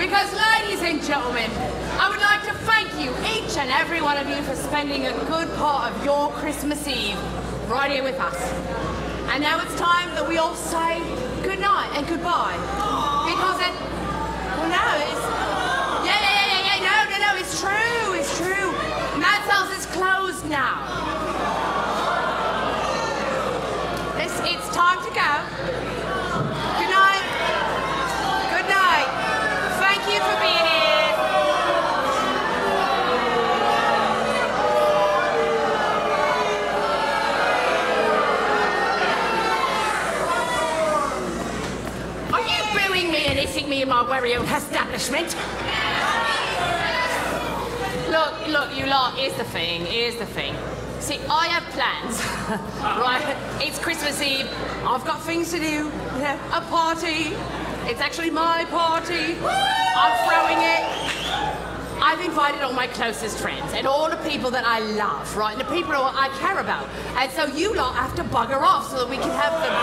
Because, ladies and gentlemen, I would like to thank you, each and every one of you, for spending a good part of your Christmas Eve right here with us. And now it's time that we all say good night and goodbye. Because it... Well, no, it's... No, it's true. Matt's house is closed now. It's time to go. Good night. Good night. Thank you for being here. Are you booing me and hissing me in my very own establishment? Look, you lot, here's the thing. See, I have plans, right? It's Christmas Eve, I've got things to do, a party. It's actually my party. I'm throwing it. I've invited all my closest friends and all the people that I love, right? The people who I care about. And so you lot have to bugger off so that we can have them.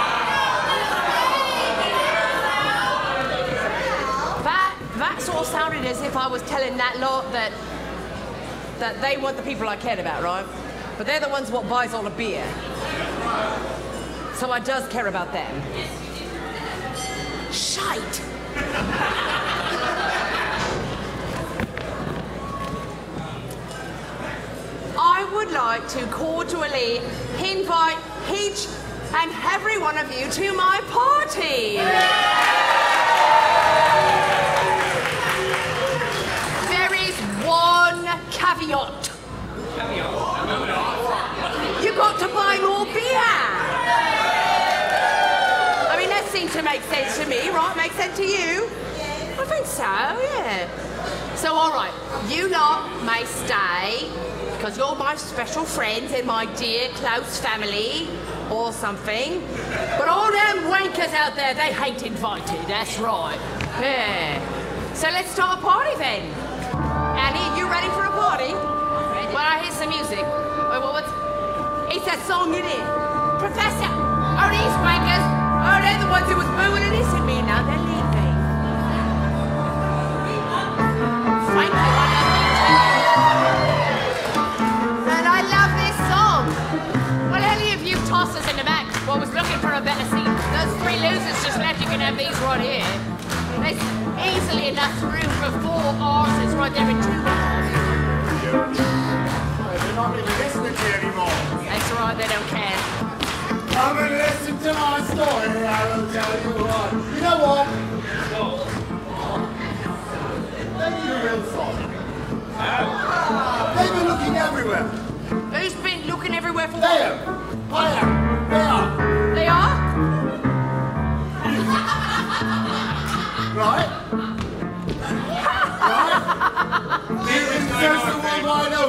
That sort of sounded as if I was telling that lot that they weren't the people I cared about, right? But they're the ones what buys all the beer. So I does care about them. Shite! I would like to cordially invite each and every one of you to my party. There is one caveat. You got to buy more beer. I mean, that seems to make sense to me, right? Make sense to you? I think so, yeah. So, all right, you lot may stay because you're my special friends and my dear close family or something. But all them wankers out there, they ain't invited. That's right. Yeah. So let's start a party then. Annie, you ready for a party? Well, I hear some music. Wait, what's... It's that song in it. Professor! Oh, these wankers! Oh, they're the ones who was booing and hissing me, and now they're leaving. Thank you, I love you. And I love this song. Well, any of you tossers in the back who was looking for a better seat, those three losers just left, you can have these right here. There's easily enough room for 4 arses right there in 2 They're not even listening to you anymore. That's right, they don't care. Come and listen to my story, I will tell you what. You know what? They need a real song. They've been looking everywhere. Who's been looking everywhere for They what? have. I am. They are. They are? Right?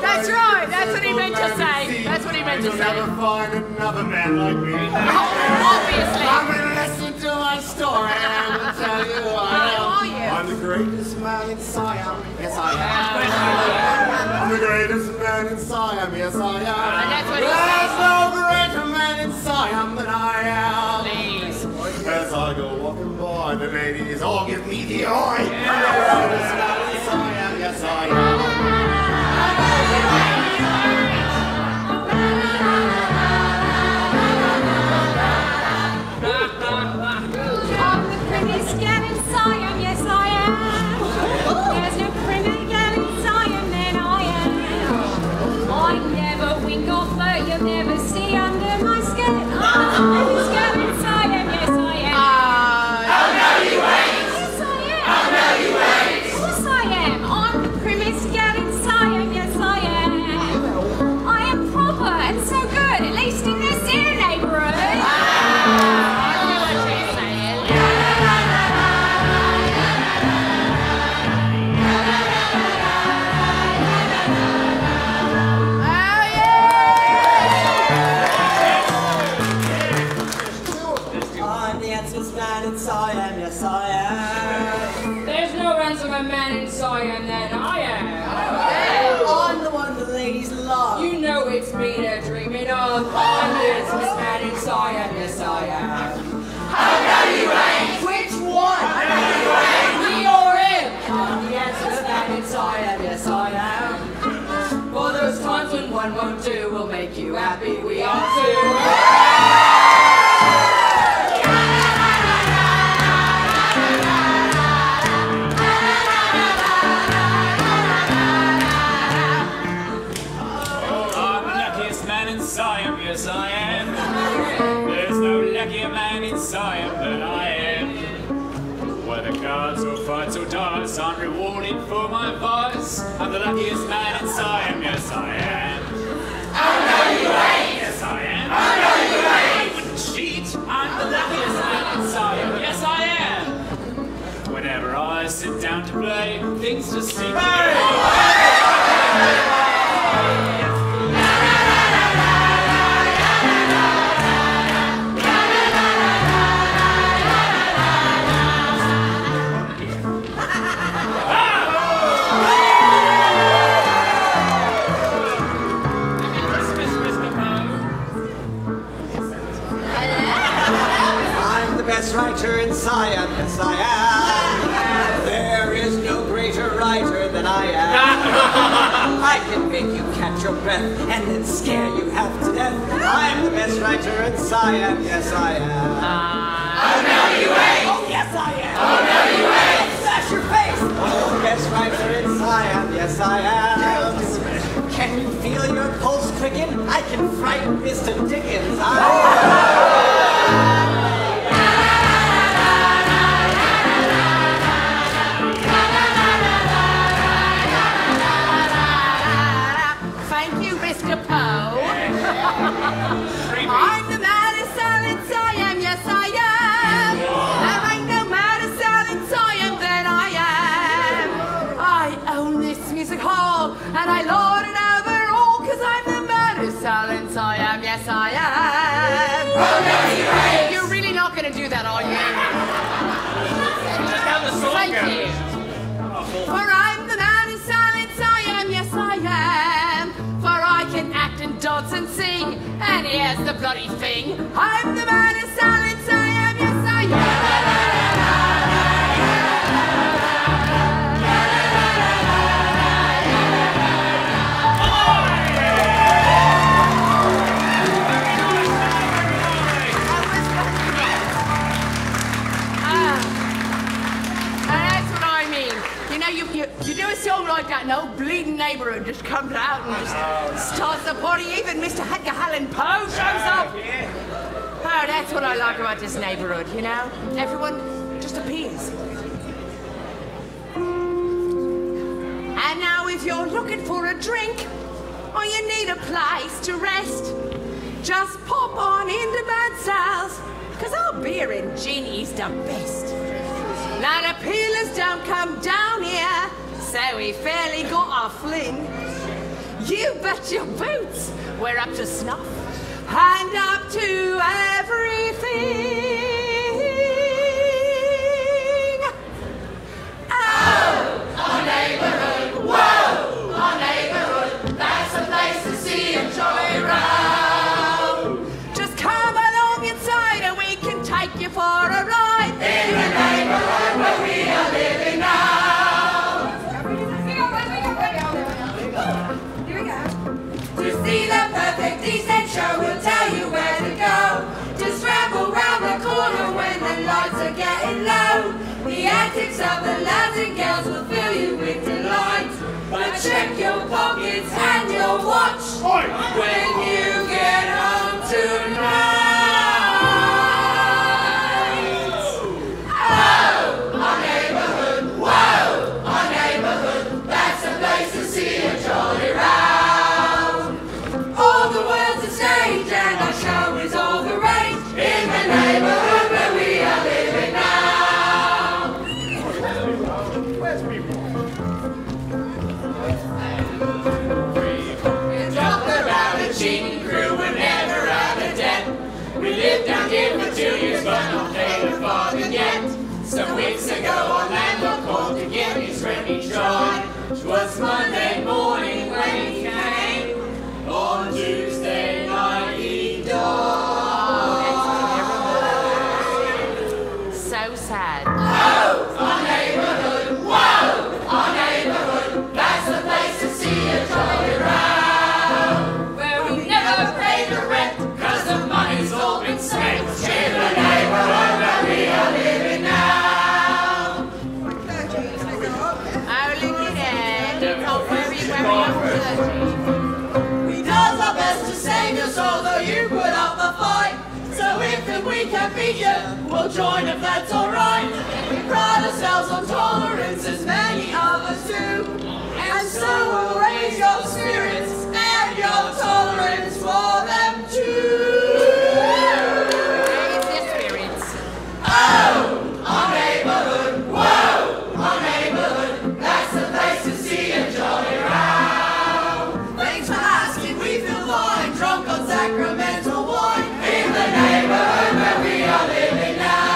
That's right, that's what he meant to say. That's what he meant to say. You'll never find another man like me. Obviously. Come and listen to my story and I will tell you who I am. Who are you? I'm the greatest man in Siam. Yes, I am. I'm the greatest man in Siam. Yes, I am. And that's what he There's said. no greater man in Siam than I am. Please. As I go walking by, the ladies all give me the eye. I'm the greatest man in Siam. Yes, I am. I'm the prettiest gal in Siam, yes I am. There's no prettier gal in Siam than I am. I never wink or flirt, you'll never see under my skirt. I'm the prettiest gal in Siam, yes I am. How know you ain't? Yes I am. How know you ain't? Of course I am. I'm the prettiest gal in Siam, yes I am. I am proper and so good, at least in this here neighbourhood. Siam, yes I am. There's no handsomer man in Siam than I am. I'm the one the ladies love. You know it's me they're dreaming of. I'm the handsomest man in Siam, yes I am. How know you ain't? Which one? How know you ain't? Me or him? happy we are too. Yes, I am. There's no luckier man in Siam than I am. Whether cards or fights or dice, I'm rewarded for my advice. I'm the luckiest man in Siam. Yes, I am. Oh no, you ain't. Yes, I am. Oh no, you ain't. I wouldn't cheat. I'm the luckiest man in Siam. Yes, I am. Whenever I sit down to play, things just seem to go. Writer in Siam, yes I am. There is no greater writer than I am. I can make you catch your breath and then scare you half to death. I'm the best writer in Siam, yes I am. Oh no you ain't. Oh yes I am. Oh no you ain't. Smash your face. Oh, best writer in Siam, yes I am. Can you feel your pulse quicken? I can frighten Mr. Dickens. I'm the maddest soul in Siam, yes I am. There ain't no maddest soul in Siam than I am. I own this music hall and I lord it over all, cause I'm the maddest soul in Siam, yes I am. Oh no you ain't. You're really not going to do that, are you? Thank you. For I'm the maddest soul in Siam, yes I am. For I can act and dance and sing, and here's the bloody thing. I'm the maddest soul in Siam, yes I am. That's what I mean. You know, you do a song like that, and the whole bleeding neighbourhood just comes out and just starts the party. Even Mr. Edgar Allan Poe shows up. Oh, that's what I like about this neighbourhood, you know? Everyone just appears. And now if you're looking for a drink, or you need a place to rest, just pop on into Bad Sal's, cause our beer and gin is the best. Now the peelers don't come down here, so we fairly got our fling. You bet your boots, we're up to snuff, and up to everything. Oh, Our neighbourhood, whoa! Our neighbourhood, that's a place to see and jolly round. just come along inside and we can take you for a ride. In the neighbourhood where we are living now. To see the perfect decent show, we'll tell you where to go. Just ramble round the corner when the lights are getting low. The antics of the lads and girls will fill you with delight. But check your pockets and your watch when you get home tonight. Oh, our neighbourhood, whoa! Our neighbourhood, that's a place to see a jolly round. All the world's a stage and our show is all the rage in the neighbourhood where we are living now. We're talking about a cheating that we can beat you, we'll join if that's alright. We pride ourselves on tolerance as many others do. And so we'll raise your spirits and your tolerance for them too. Raise your spirits. Oh, our neighbourhood, whoa, our neighbourhood, that's the place to see a jolly row. Thanks for asking, we feel fine, drunk on sacramental wine, in the neighbourhood where we are living now.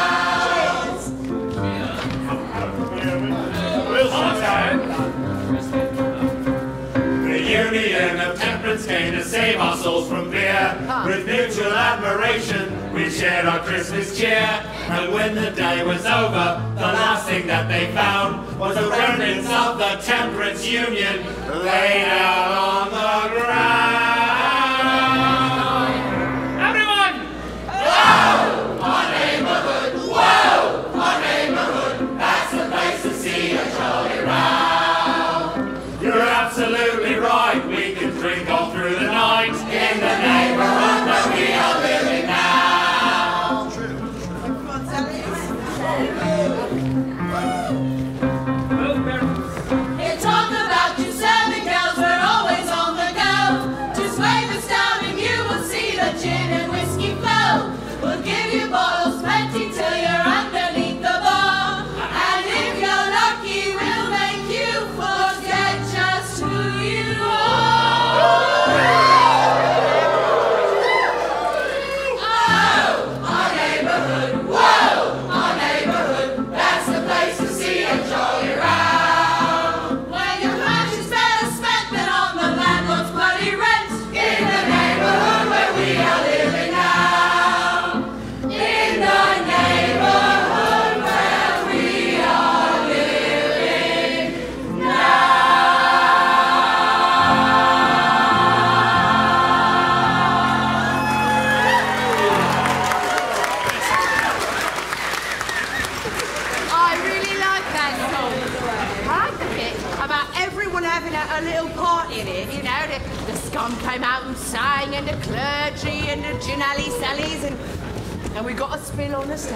The Union of Temperance came to save our souls from beer. With mutual admiration, we shared our Christmas cheer. And when the day was over, the last thing that they found was the remnants of the Temperance Union laid out on the ground. Everyone! Oh, our neighbourhood, whoa, our neighbourhood, that's the place to see a jolly row. You're absolutely right, we can drink all through the night in the neighbourhood where we are living now. You talk about you serving girls, we're always on the go. Just wave us down and you will see the gin and whiskey flow. We'll give you bottles plenty till you're underneath the bar. And if you're lucky, we'll make you forget just who you are. Oh, our neighbourhood, whoa, our neighbourhood, that's the place to see a jolly row. When your cash is better spent than on the landlord's bloody rent, in the neighbourhood where we are living now. In the neighbourhood where we are living now. I really like that song. I like the bit about everyone having a little part in it. You know, the scum came out and sang, and the clergy, and the gin-alley sallies, and we got a spill on the stage.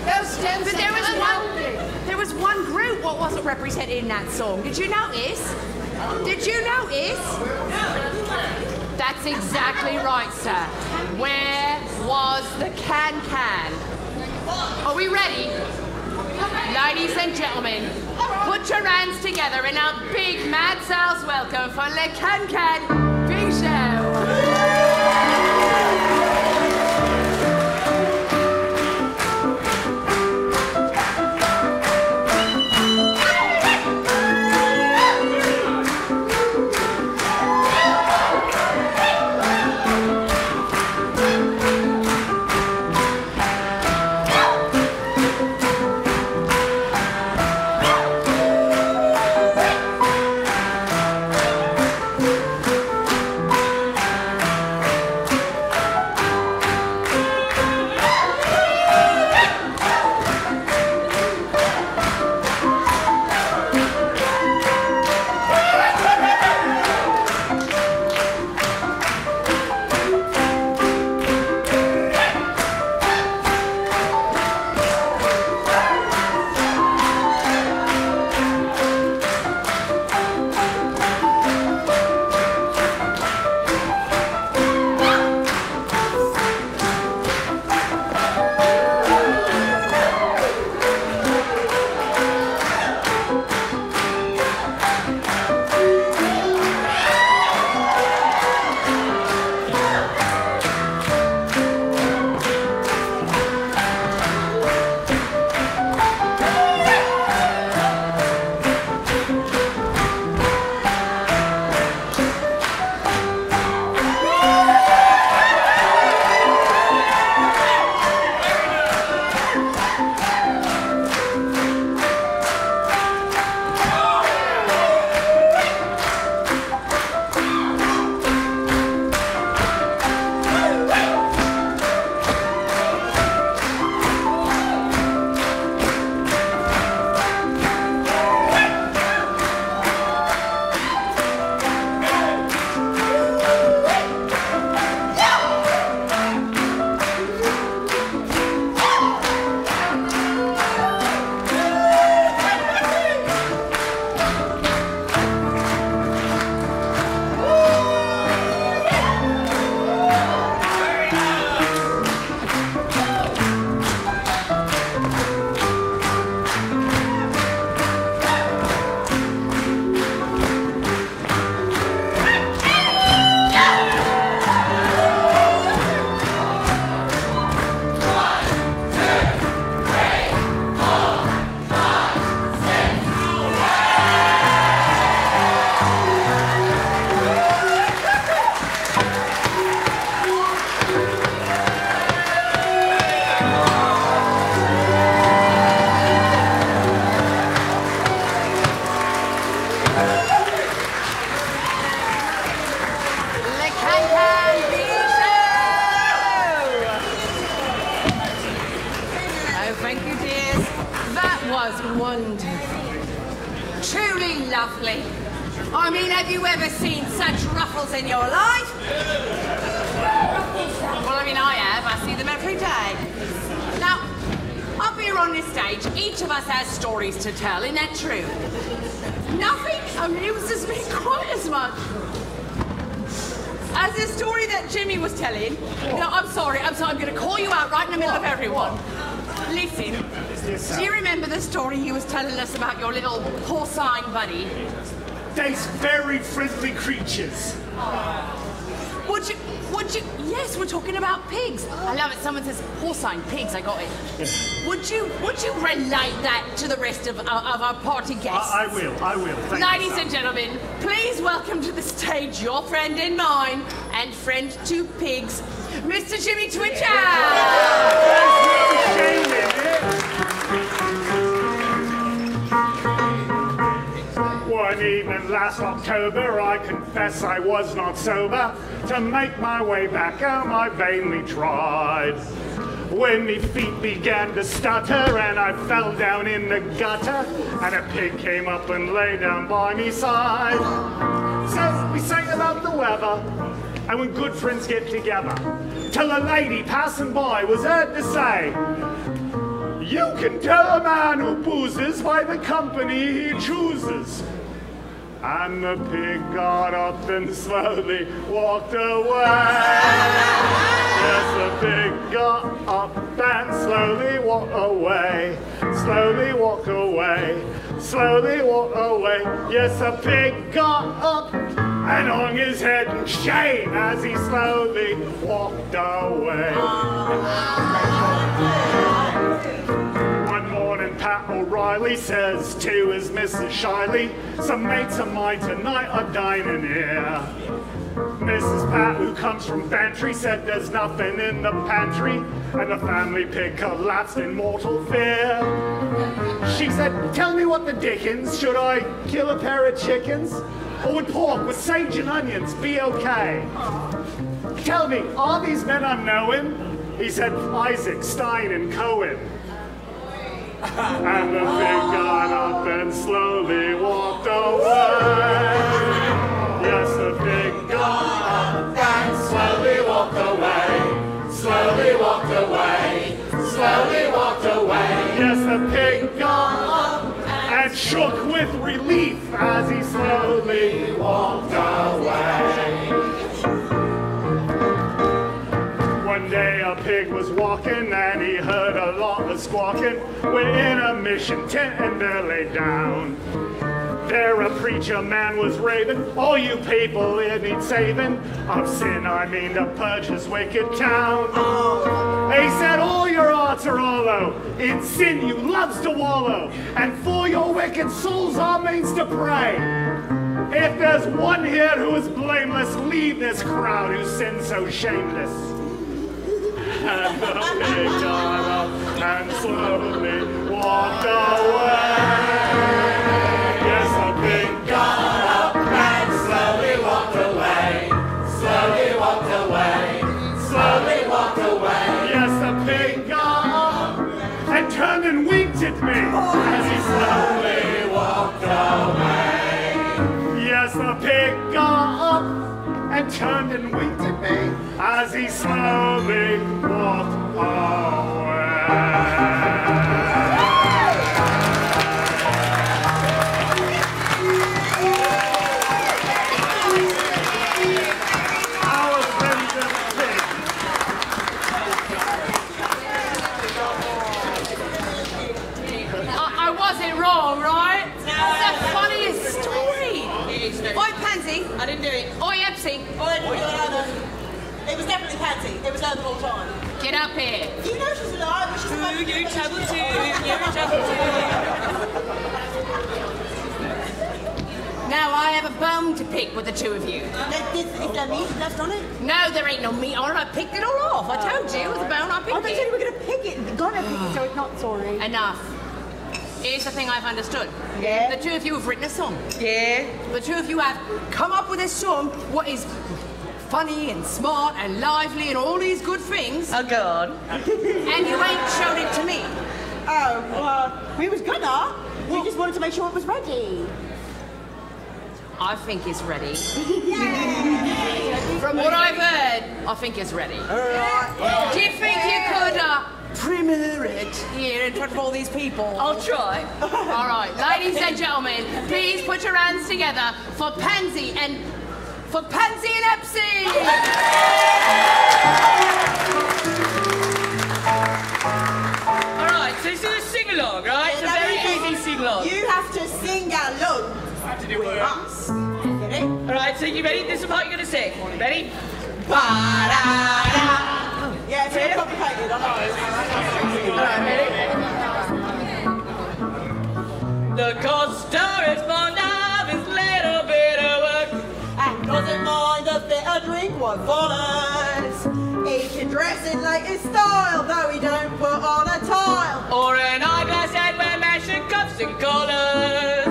But there was one group what wasn't represented in that song. Did you notice? Did you notice? That's exactly right, sir. Where was the can-can? Are we ready? Ladies and gentlemen, put your hands together in a big mad sales welcome for Le Cancan Bijot. was wonderful. Truly lovely. I mean, have you ever seen such ruffles in your life? Well, I mean, I have. I see them every day. Now, up here on this stage, each of us has stories to tell, isn't that true? Nothing amuses me quite as much as the story that Jimmy was telling. No, I'm sorry, I'm going to call you out right in the middle of everyone. Listen, do you remember the story he was telling us about your little porcine buddy? They's very friendly creatures. Would you, yes, we're talking about pigs. I love it, someone says porcine pigs, I got it. Would you relate that to the rest of our party guests? I will. Thank Ladies and gentlemen, please welcome to the stage your friend and mine, and friend to pigs, Mr. Jimmy Twitcher! One evening last October, I confess I was not sober. To make my way back home, I vainly tried. When me feet began to stutter and I fell down in the gutter, and a pig came up and lay down by me side. So we sang about the weather, and when good friends get together, till a lady passing by was heard to say, "You can tell a man who boozes by the company he chooses." And the pig got up and slowly walked away. Yes, the pig got up and slowly walked away. Slowly walked away. Slowly walked away. Yes, the pig got up and hung his head in shame as he slowly walked away. Pat O'Reilly says to his Mrs. Shiley, "Some mates of mine tonight are dining here." Mrs. Pat, who comes from Bantry, said there's nothing in the pantry, and the family pig collapsed in mortal fear. She said, "Tell me what the dickens, should I kill a pair of chickens? Or would pork with sage and onions be okay? Tell me, are these men unknowing?" He said, "Isaac, Stein, and Cohen." And the pig got up and slowly walked away. Yes, the pig got up and slowly walked away. Slowly walked away. Slowly walked away. Yes, the pig got up and shook with relief as he slowly walked away. One day a pig was walking and he heard a lot of squawking. We're in a mission tent and there lay down. There a preacher man was raving, "All you people here need saving. Of sin I mean to purge this wicked town." He said, "All your hearts are hollow. In sin you loves to wallow. And for your wicked souls our means to pray. If there's one here who is blameless, leave this crowd who sins so shameless." And the pig got up and slowly walked away. Yes, the pig got up and slowly walked away. Slowly walked away. Slowly walked away. Yes, the pig got up and turned and winked at me as he slowly walked away. Yes, the pig got up and turned and winked at me as he slowly walked away. Our friend the pig. I wasn't wrong, right? That's the funniest story. Oi, Pansy. I didn't do it. Oi, Epsey. I didn't do it either. It was definitely Pansy. It was her the whole time. Get up here. You know she's alive, but she's alive. You trouble too. You're in trouble too. Now I have a bone to pick with the two of you. Is there meat left on it? No, there ain't no meat on it. I picked it all off. I told you it was a bone. I picked I thought you said you were going to pick it. Gonna pick it, so it's not sorry. Enough. Here's the thing I've understood. Yeah? The two of you have written a song. Yeah. The two of you have come up with a song what is funny and smart and lively and all these good things. Oh, God. And you ain't showed it to me. We was gonna. We just wanted to make sure it was ready. I think it's ready. From what I've heard, I think it's ready. Do you think you could premiere it here in front of all these people? I'll try. All right, ladies and gentlemen, please put your hands together for Pansy and Epsey. All right, so this is a sing-along, right? It's a very easy sing-along. You have to sing along with us. Ready? All right, so you ready? This is what you're going to sing. Ready? Ba-da-da. Yeah, it's really complicated, I know. The coster is fond of his little bit of work And doesn't mind a bit of drink what follows. He can dress in latest style, though he don't put on a tile. or an eyeglass head where measured cuffs and collars.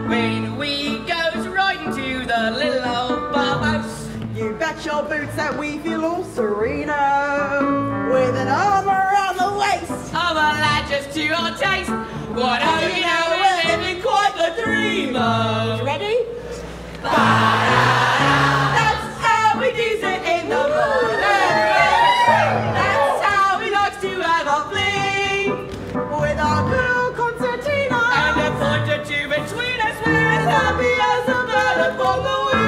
When we goes riding to the little old farmhouse, You bet your boots that we feel all sereno, with an arm around the waist. of a lad just to our taste. What do you know, we're living quite the dream of. Ready? That's how we do it in the morning. That's how we like to have our fling. With our good old concertina. And a point or two between us, we're as happy as a bird upon the wing.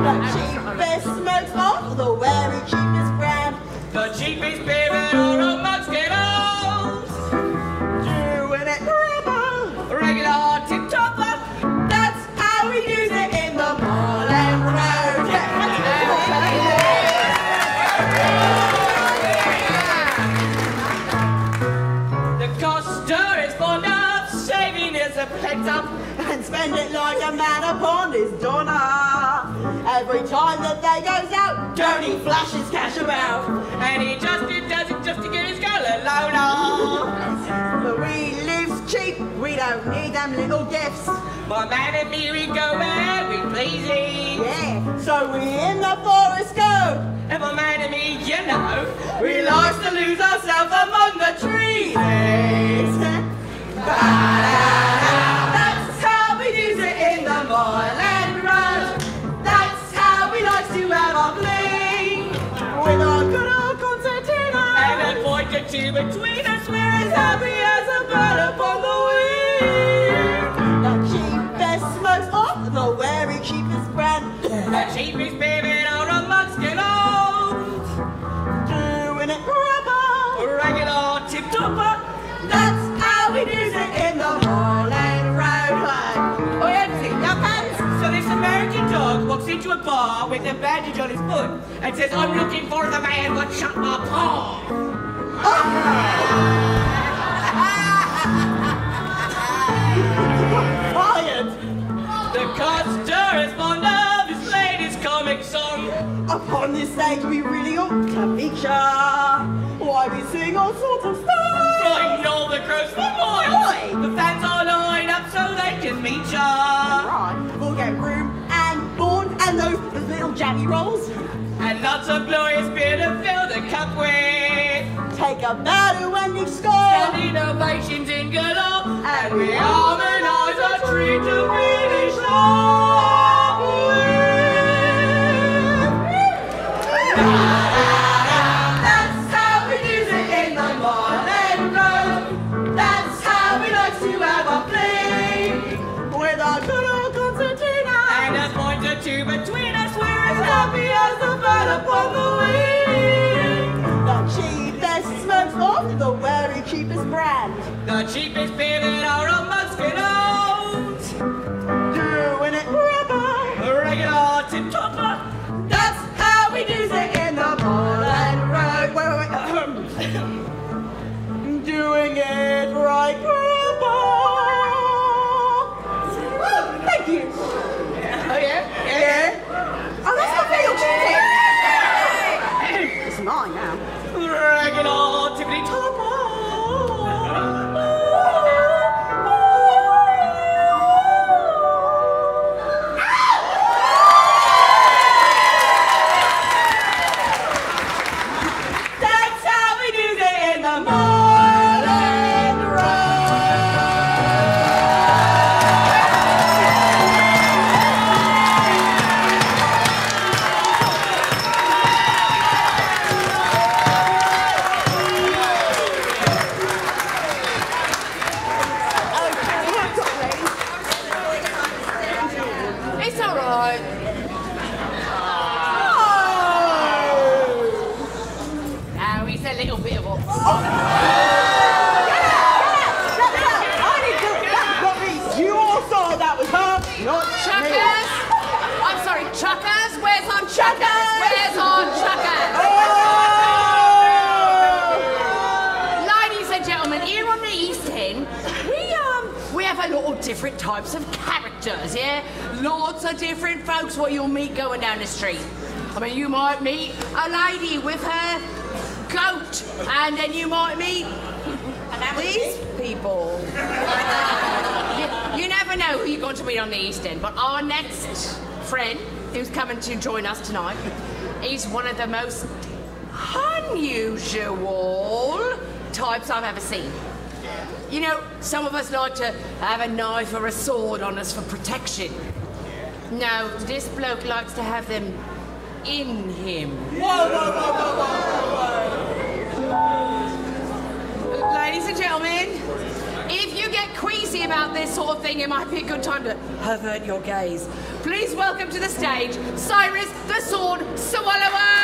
The cheapest smokes off the very cheapest brand. The cheapest beer and all of mugs get old. Doing it rubber. Regular tip-topper. That's how we use it in the Moorland Road. The coster is fond of saving his up And spend it like a man upon his donor. Every time that they goes out, Tony flashes cash about, and he just does it just to get his girl alone. but we lives cheap, we don't need them little gifts. My man and me, we go where we please. Yeah, so we in the forest go. And my man and me, you know, we like to lose ourselves among the trees. That's how we use it in the Moorland Road. That's how we like to have our fling. With our good old concertina. And a point or two between us, we're as happy as a bird upon the wing. The cheapest smokes off the very cheapest brand. The cheapest baby on a mugs get old. Doing it rubber. Regular tip-topper. That's how we do it in the Moorland Road. Oh, Epsey, now Pans. So this American dog walks into a bar with a bandage on his foot and says, I'm looking for the man what shot my paw. Fired. The coster is fond of his latest comic song. Upon this stage we really ought to feature. Why we sing all sorts of stuff. Frighten all the crows for miles. The fans are lined up so they can meet ya. Right, we'll get room and board and those little jammy rolls. And lots of glorious beer to fill the cup with. Take a bow to Wendy score. Standing ovations in galore. And we harmonise our treat to finish off with. That's how we do it in the Moorland Road. That's how we like to have our fling. With our good old concertina. And a point or two between us, we're as happy as a bird upon the wing. The cheapest smokes off the very cheapest brand. The cheapest beer that our own mugs get old. Doing it rubber. A regular tip-topper. That's how we do it in the Moorland Road. Wait. Doing it right rubber. Thank you. Oh yeah? Oh, that's not real cheating. It's mine now. Regular tippity-topper. a little bit of all. You all saw that was her, not Chuckers! I'm sorry, Chuckers? Where's on Chuckers? Where's on Chuckers? Ladies and gentlemen, here on the East End, we have a lot of different types of characters, yeah? Lots of different folks what you'll meet going down the street. I mean, you might meet a lady with her goat, and then you might meet these people. You never know who you're going to meet on the East End, but our next friend who's coming to join us tonight, he's one of the most unusual types I've ever seen. You know, some of us like to have a knife or a sword on us for protection. No, this bloke likes to have them in him. Whoa, whoa, whoa, whoa, whoa, whoa. Ladies and gentlemen, if you get queasy about this sort of thing, it might be a good time to avert your gaze. Please welcome to the stage, Cyrus the Sword Swallower!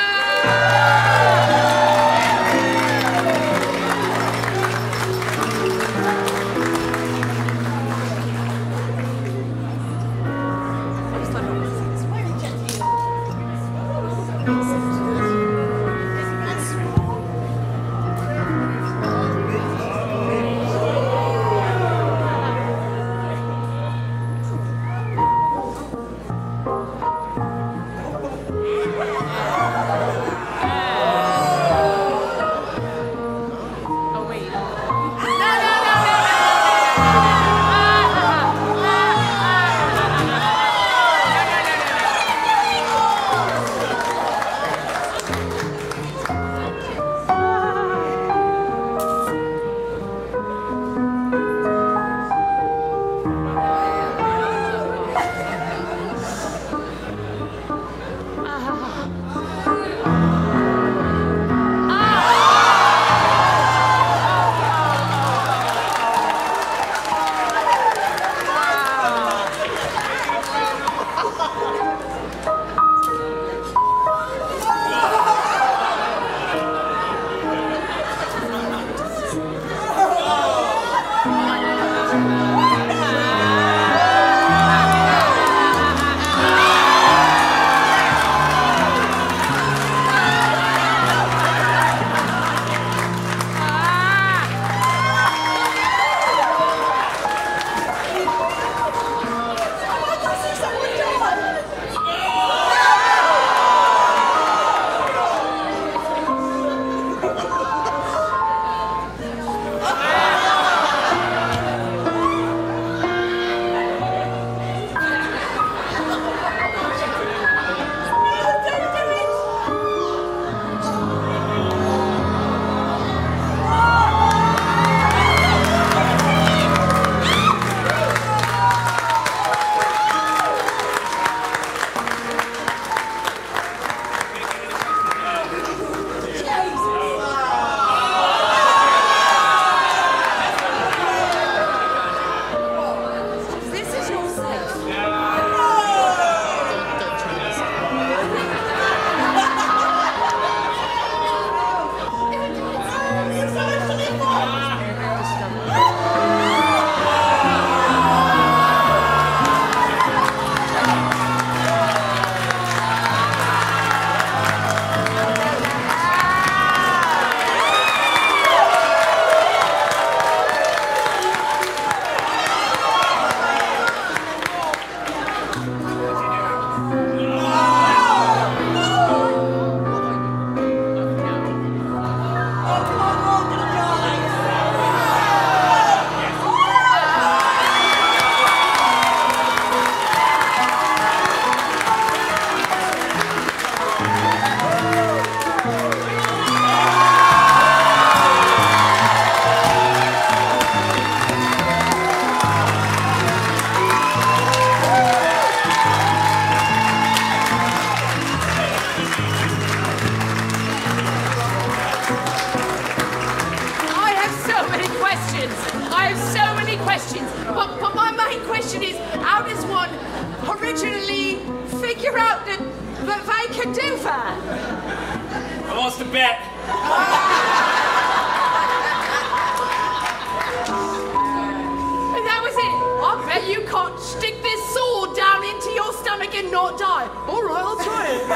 originally figure out that they could do that? I lost a bet. and not die. All right, I'll try it.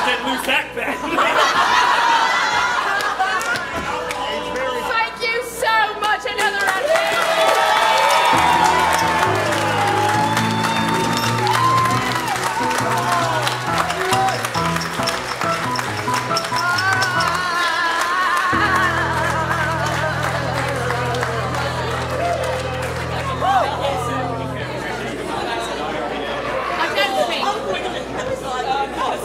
Didn't lose that bet. Thank you so much. Another round.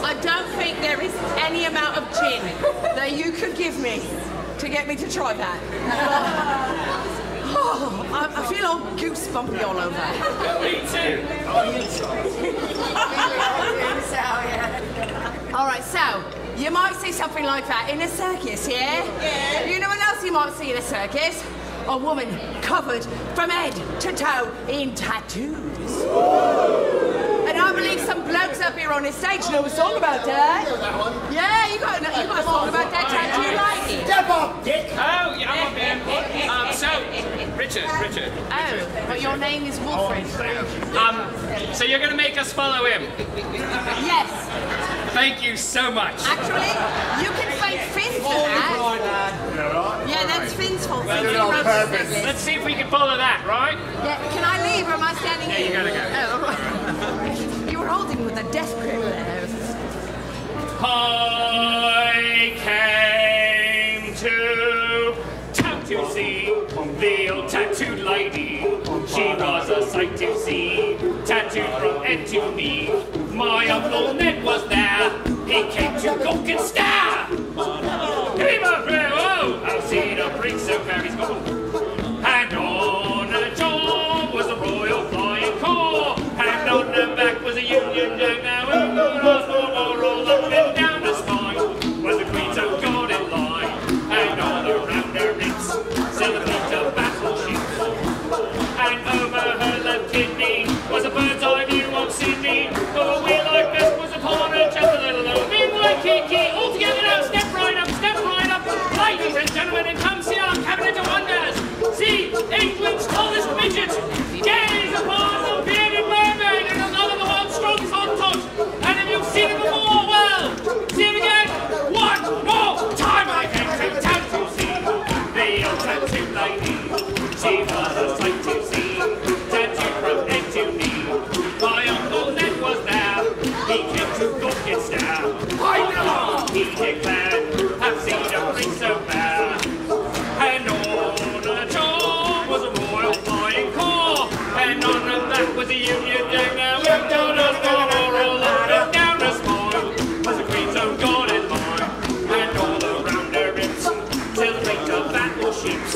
I don't think there is any amount of gin that you could give me to get me to try that. Oh, I feel all goosebumpy all over. Me too. All right, so you might see something like that in a circus, yeah? Yeah. You know what else you might see in a circus? A woman covered from head to toe in tattoos. And I believe some blokes up here on this stage know a song about that. Yeah, you got a song about that tattoo lady. Step up, Dick! Oh, yeah, I'm up here. So, Richard. Oh, but your name is Wolfred. So you're going to make us follow him? Yes. Thank you so much. Actually, you can thank Finn for that. Yeah, that's Finn's fault. Finn wrote the set list. Let's see if we can follow that, right? Yeah, can I leave or am I standing here? Yeah, you gotta go. Oh, all right. You were holding with a death grip there. I came to see the old tattooed lady. She was a sight to see, tattooed from head to knee. My Uncle Ned was there, he came to gawk and stare. Give a farewell, I've seen a prince so very small. And on a jaw was a royal flying car, and on the back was a Union Jack. Now who could ask for more? Roll up and down the spine was the Queen so God in line, and all around her ribs sail the fleet of battleships, and over her left kidney was a bird's eye view of Sydney. But a wheel like this was upon her chest, a little old Waikiki. All together now, step right up, ladies and gentlemen, and come see our cabinet of wonders. See England's tallest midget, gaze upon the bearded mermaid and another of the world's strongest hot dogs. And if you've seen it before, well, see it again. One more time, I came to town to see the old tattooed lady. She was a sight to see, tattooed from head to knee. My Uncle Ned was there, he came to gawk and stare. I know, he declared, I've seen a prince so fair. And on a jaw was a royal flying car, and on the back was a Union Jack. Now we've done us all up and down the spine was a Queen's own garden line, and all around her ribs sailed the fleet of battleships,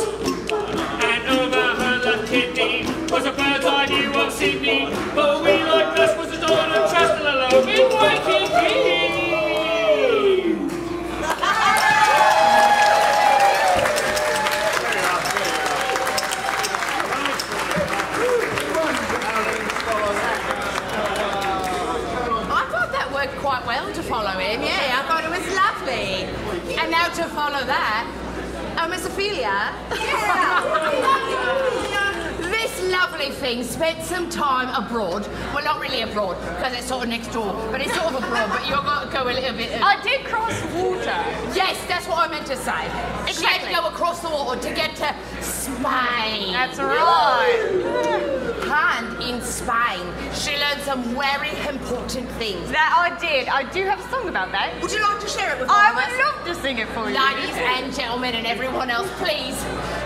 and over her left kidney was a bird's eye view of Sydney. But we like this was the dawn of trust and a love in Waikiki. Quite well to follow him, yeah, I thought it was lovely. And now to follow that, oh, Miss Ophelia. Yeah. This lovely thing spent some time abroad. Well, not really abroad, because it's sort of next door, but it's sort of abroad, but you've got to go a little bit... I did cross water. Yes, that's what I meant to say. Exactly. She had to go across the water to get to Spain. That's right. And in Spain, she learned some very important things. That I did. I do have a song about that. Would you like to share it with us? I would love to sing it for you. Ladies and gentlemen and everyone else, please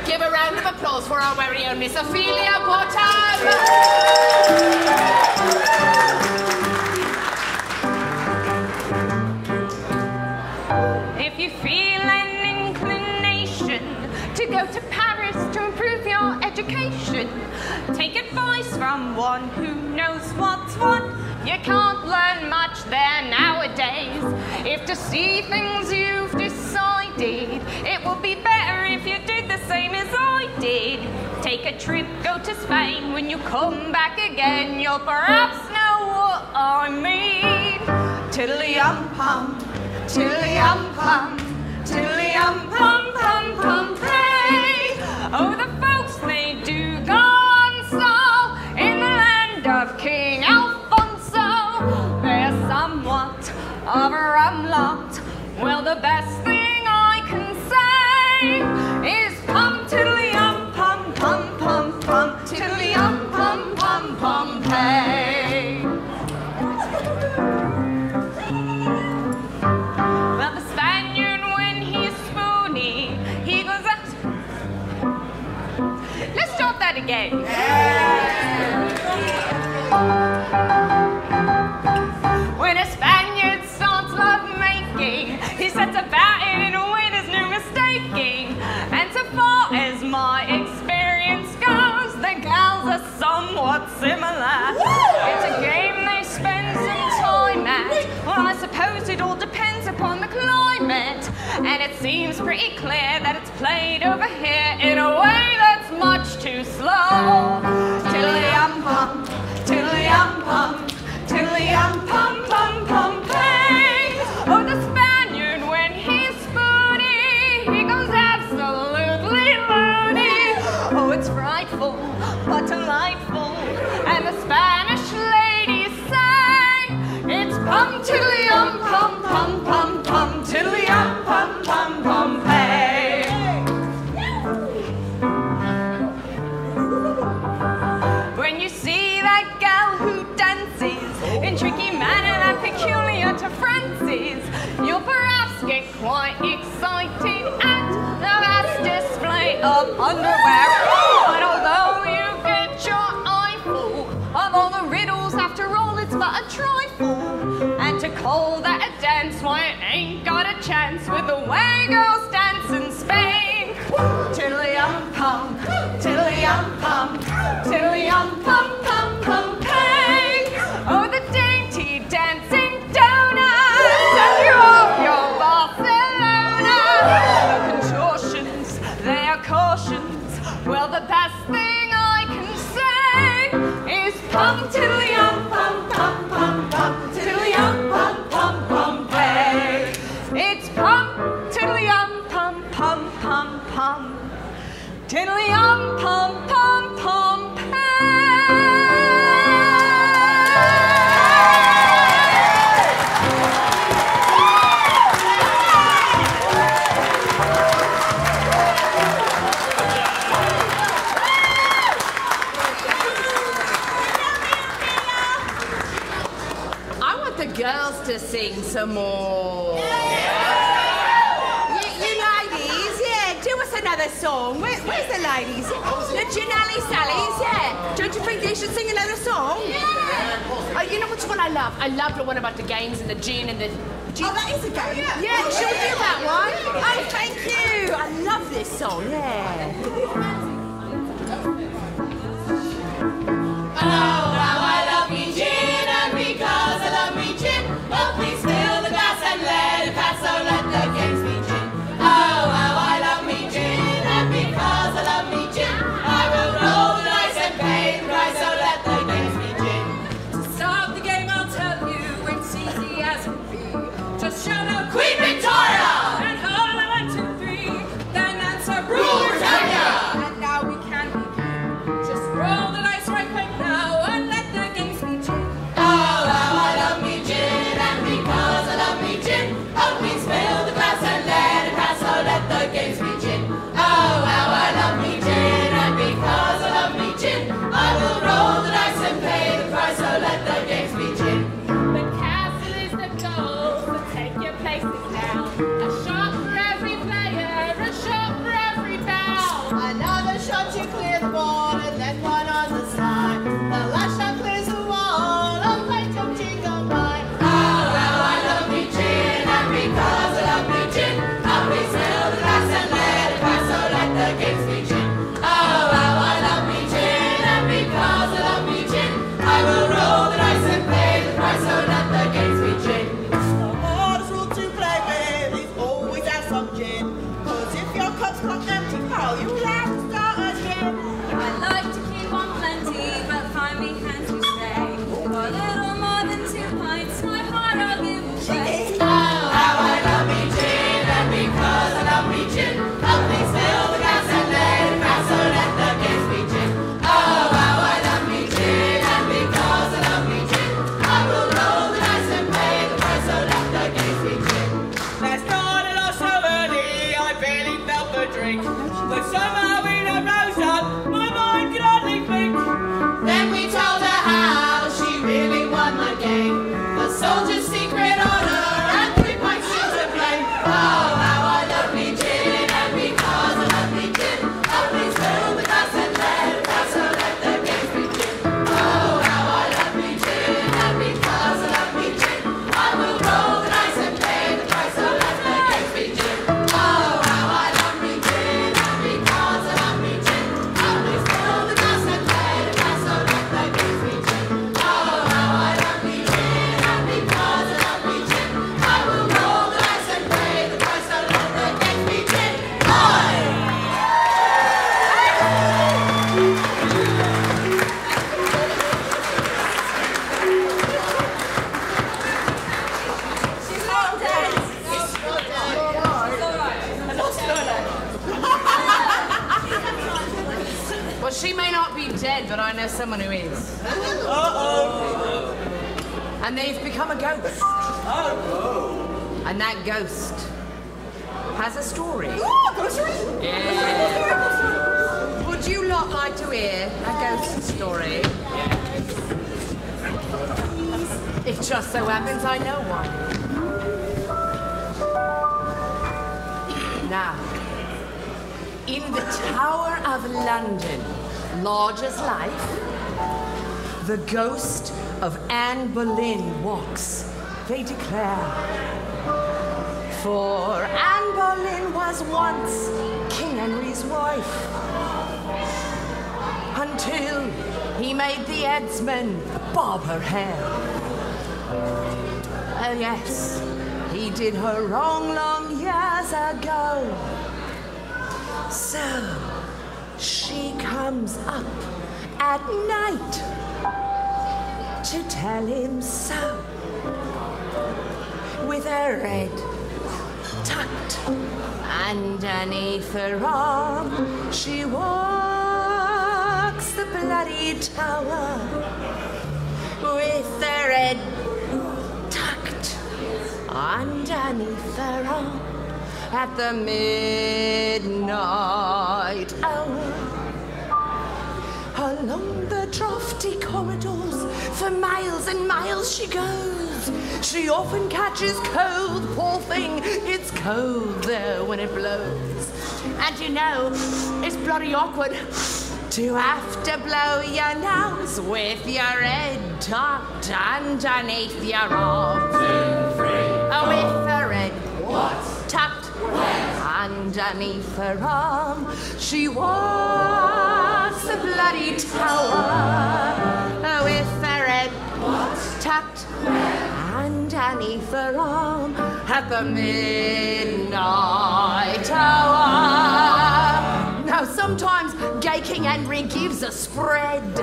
give a round of applause for our very own Miss Ophelia Bottom. If you feel an inclination to go to Paris to improve your education, take advice from one who knows what's what. You can't learn much there nowadays. If to see things you've decided, it would be better if you did the same as I did. Take a trip, go to Spain. When you come back again, you'll perhaps know what I mean. Tiddly-um-pum, tiddly-um-pum, tiddly-um-pum-pum-pum, play. Oh, the folks, they do go on so in the land of King Alfonso. Well, the best thing I can say is pum tiddly um pum pum pum pum tiddly um pum pum pum pay. Well, the Spaniard, when he's spoony, he goes up. Let's start that again. When a Spaniard starts love making, he sets about it in a way there's no mistaking. And so far as my experience goes, the gals are somewhat similar. It's a game they spend some time at. Well, I suppose it all depends upon the climate. And it seems pretty clear that it's played over here in a way that's much too slow. Tiddly-um-pum, tiddly-um-pum, tiddly-um-pum, pum, pum, pang. Oh, the Spaniard, when he's spoony, he goes absolutely loony. Oh, it's frightful, but delightful. And the Spanish ladies say, it's pum, tiddly-um-pum, pum, pum, pum, tiddly-um-pum, pum, pum, pang. When you see that gal who dances in tricky manner that peculiar to Francis, you'll perhaps get quite excited at the vast display of underwear. But although you get your eyeful of all the riddles, after all it's but a trifle. And to call that a dance, why it ain't got a chance with the way girls dance in Spain. Tiddly-um-pum, tiddly-um-pum, tiddly-um-pum, pum, pum, pang. Oh, the dainty dancing donuts send you off your Barcelona. The contortions, they are cautions. Well, the best thing I can say is pum, tiddly-um-pum, pum, pum, pum, tiddly-um-pum, pum, pum, pang. It's pum, tiddly-um-pum, pum, pum, pum, tiddly-um-pum, pum, pum, pang. I want the girls to sing some more. You ladies, yeah, do us another song. Where's the ladies? The Janelle Sallies, yeah. Don't you think they should sing another song? Oh, you know which one I love? I love the one about the games and the gin and the... Oh, that is a game. Yeah, should we do that one? Oh, thank you. I love this song, yeah. Oh, how I love me gin, and because I love me gin, oh, please fill the glass and let it pass, so let the games begin. Oh, how I love me gin, and because I love me gin, I will roll the dice and pay the price, so let the games begin. To start the game, I'll tell you, it's easy as can be. Just shout out Queen Victoria! And hold on 1, 2, 3, then answer Rule Britannia! Well, she may not be dead, but I know someone who is. Uh-oh. And they've become a ghost. Oh. And that ghost has a story. Oh, ghost story? Yeah. Would you lot like to hear a ghost story? It just so happens I know one. Now, in the Tower of London, large as life, the ghost of Anne Boleyn walks, they declare. For Anne Boleyn was once King Henry's wife, until he made the headsman bob her hair. Oh yes, he did her wrong long years ago. So she comes up at night to tell him so, with her head tucked underneath her arm. She walks the bloody tower with her head tucked underneath her arm at the midnight hour. Along the drafty corridors for miles and miles she goes. She often catches cold, poor thing, it's cold there when it blows. And you know, it's bloody awkward to have to blow your nose with your head tucked underneath your arm. 2, 3, 4. With her head tucked underneath her arm. She walks the bloody tower with her head tucked underneath her arm at the midnight hour. Now sometimes gay King Henry gives a spread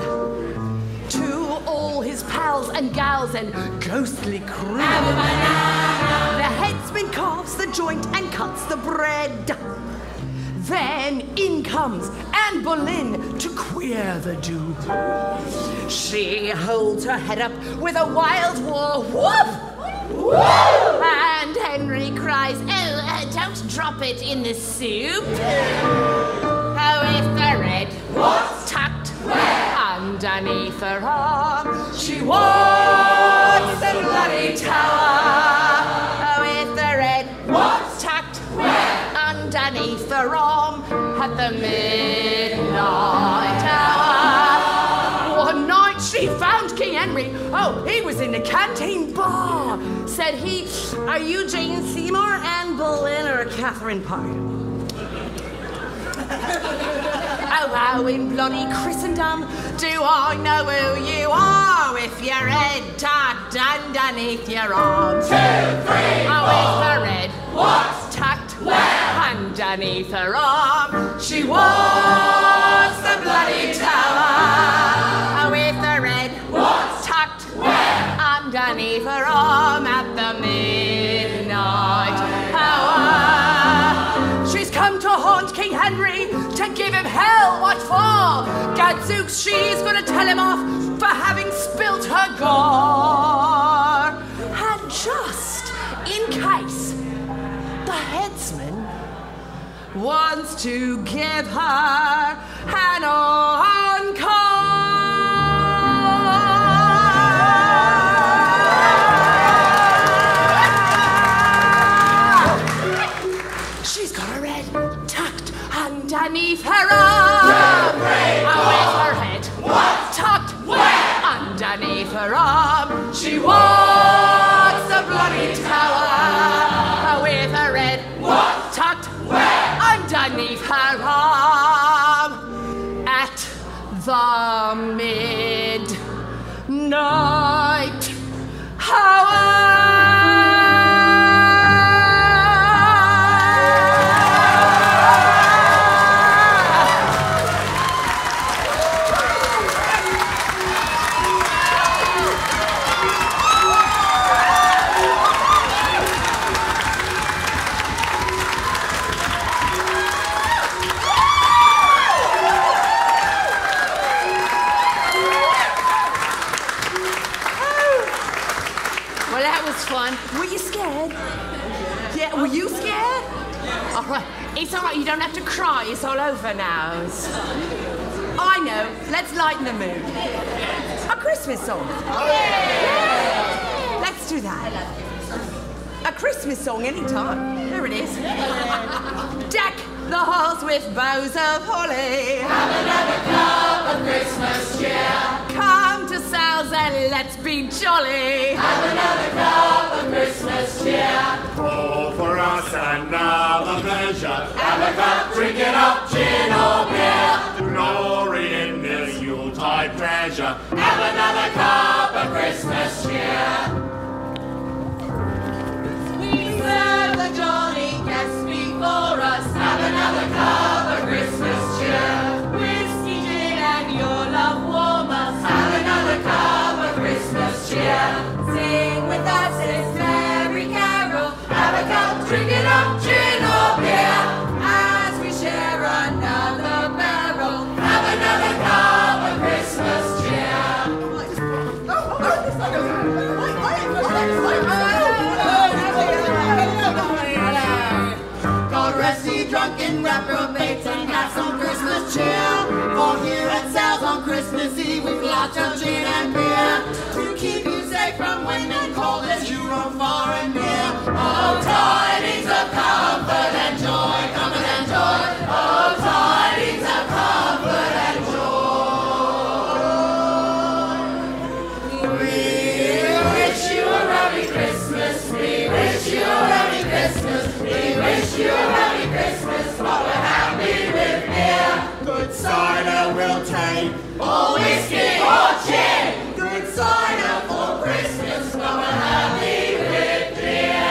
to all his pals and gals and ghostly crew. The headsman carves the joint and cuts the bread. Then in comes Anne Boleyn to queer the do. She holds her head up with a wild war whoop! Whoop! And Henry cries, oh, don't drop it in the soup. Oh, with the red tucked underneath her arm, she walks the bloody tower. Oh, with the red tucked underneath her arm at the midnight hour. One night she found King Henry. Oh, he was in the canteen bar. Said he, are you Jane Seymour, Anne Boleyn, or Catherine Parr? Oh, how in bloody Christendom do I know who you are with your head tucked underneath your arm? 2, 3, 4. With her head tucked underneath her arm. She walks the bloody tower with her head tucked underneath her arm at the midnight hour. She's come to haunt King Henry to give him hell. What for? Gadzooks, she's gonna tell him off for having spilt her gore. And just in case the headsman wants to give her an encore. underneath her arm, with her head tucked underneath her arm. She walks the bloody tower with her head tucked underneath her arm at the midnight hour. Were you scared? Yeah, were you scared? All right, it's all right, you don't have to cry, it's all over now. I know, let's lighten the mood. A Christmas song. Yeah. Let's do that. A Christmas song anytime. There it is. Deck the halls with boughs of holly. Have another cup of Christmas cheer. Come to Sal's and let's be jolly. Have another cup of Christmas cheer. Pour for us another measure. Have a cup, drink it up, gin or beer. Glory in this Yuletide treasure. Have another cup of Christmas cheer. We serve the jolly guests before us. Have another cup of Christmas cheer. Whiskey, gin and your love warm us. Have another cup of Christmas cheer. Sing with us this merry carol. Have a cup, drink it up, gin or beer. As we share another barrel. Have another cup of Christmas cheer. God rest ye drunken reprobates and have some Christmas cheer. For here at Sal's on Christmas Eve we've lots of gin and beer to keep you safe from wind and cold as you roam far and near. Oh, tidings of comfort and joy, comfort and joy. Oh, tidings of comfort and joy. We wish you a Merry Christmas. We wish you a Merry Christmas. We wish you a Merry Christmas. But we're happy with beer. Good cider we'll take, or whiskey or gin. Good cider for Christmas, but we're happy with beer.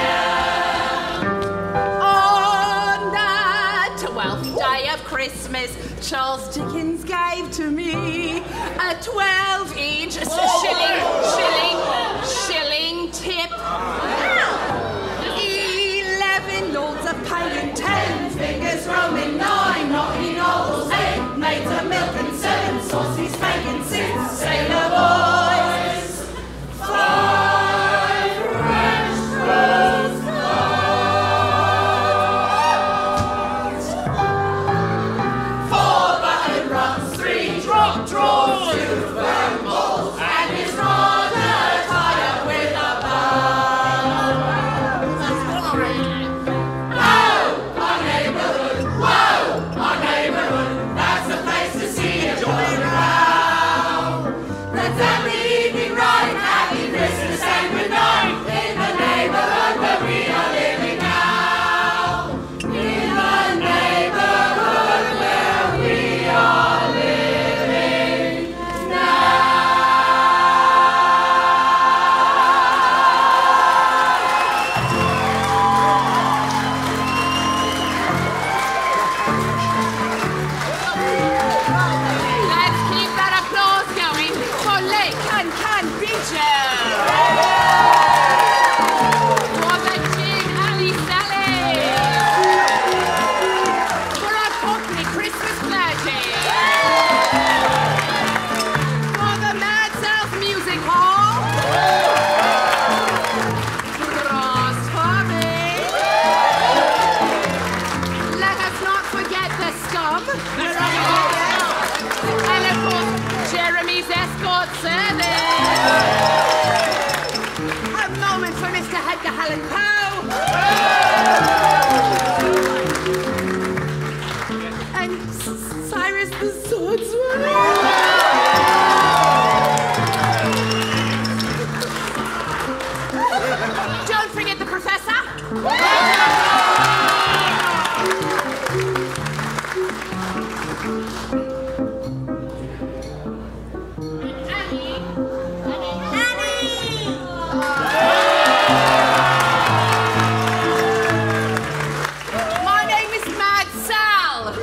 On the 12th day of Christmas, Charles Dickens gave to me a 12-inch shilling tip. 11 lords of paying 10 Fingers roaming 9, knocking novels 8, maids of milk and 7, saucy spanking 6, sailor boys 5 French toast cards 4 button runs, 3 drop drawers, 2 firm balls, and his Roger tied up with a bow. Oh, our neighborhood, whoa!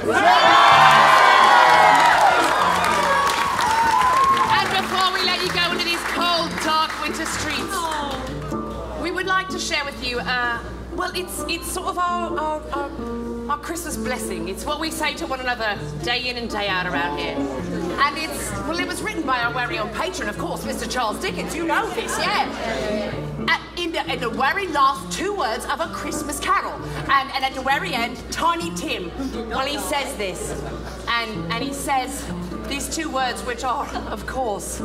And before we let you go into these cold, dark winter streets, we would like to share with you, well, it's sort of our Christmas blessing. It's what we say to one another day in and day out around here. And it was written by our very own patron, of course, Mr. Charles Dickens. You know this, yeah. In the very last 2 words of A Christmas Carol. And at the very end, Tiny Tim, well, he says this. And he says these 2 words, which are, of course,